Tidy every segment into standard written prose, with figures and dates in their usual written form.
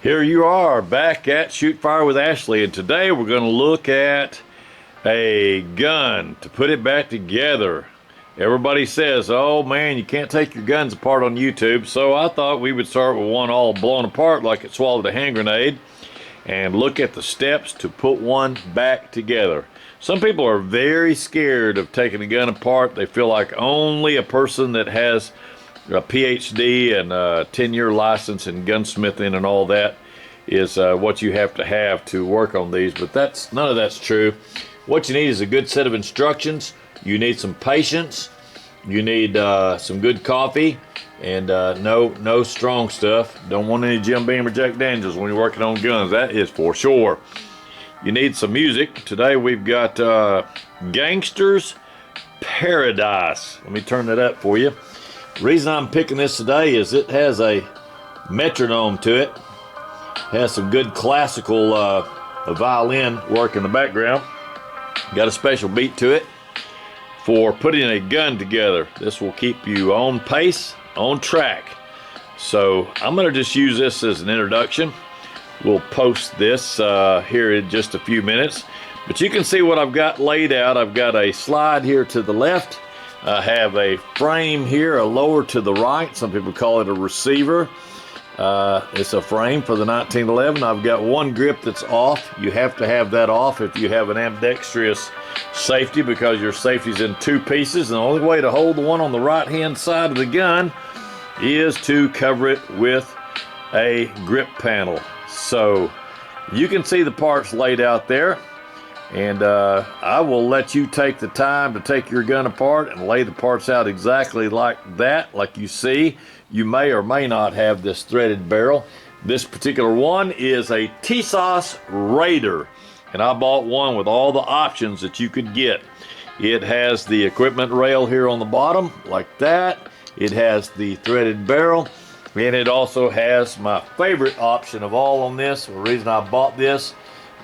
Here you are back at Shoot Fire with Ashley, and today we're going to look at a gun to put it back together. Everybody says, oh man, you can't take your guns apart on YouTube, so I thought we would start with one all blown apart like it swallowed a hand grenade and look at the steps to put one back together. Some people are very scared of taking a gun apart. They feel like only a person that has a PhD and a 10-year license in gunsmithing and all that is what you have to work on these, but none of that's true. What you need is a good set of instructions. You need some patience. You need some good coffee and no strong stuff. Don't want any Jim Beam or Jack Daniels when you're working on guns, that is for sure. You need some music. Today we've got Gangsta's Paradise. Let me turn that up for you. The reason I'm picking this today is it has a metronome to it. Has some good classical violin work in the background. Got a special beat to it for putting a gun together. This will keep you on pace, on track. So I'm going to just use this as an introduction. We'll post this here in just a few minutes. But you can see what I've got laid out. I've got a slide here to the left. I have a frame here, a lower to the right. Some people call it a receiver. It's a frame for the 1911. I've got one grip that's off. You have to have that off if you have an ambidextrous safety, because your safety's in two pieces. And the only way to hold the one on the right-hand side of the gun is to cover it with a grip panel. So you can see the parts laid out there. And I will let you take the time to take your gun apart and lay the parts out exactly like that, like you see. You may or may not have this threaded barrel. This particular one is a TSOS Raider, and I bought one with all the options that you could get. It has the equipment rail here on the bottom, like that. It has the threaded barrel, and it also has my favorite option of all on this. The reason I bought this,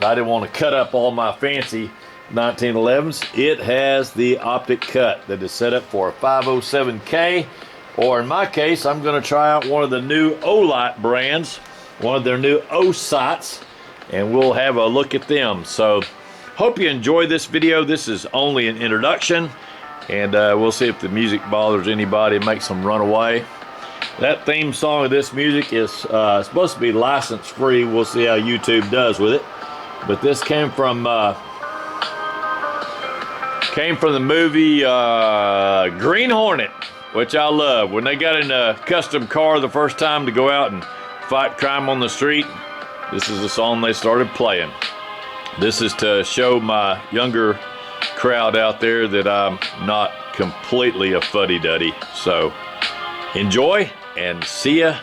I didn't want to cut up all my fancy 1911s. It has the optic cut that is set up for a 507K, or in my case, I'm going to try out one of the new Olight brands, one of their new O-sights, and we'll have a look at them. So, hope you enjoy this video. This is only an introduction, and we'll see if the music bothers anybody and makes them run away. That theme song of this music is supposed to be license free. We'll see how YouTube does with it. But this came from the movie Green Hornet, which I love. When they got in a custom car the first time to go out and fight crime on the street, this is the song they started playing. This is to show my younger crowd out there that I'm not completely a fuddy-duddy. So enjoy, and see ya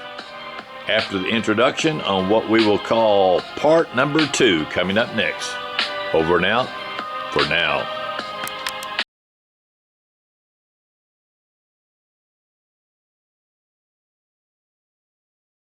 after the introduction on what we will call part number 2 coming up next. Over and out for now.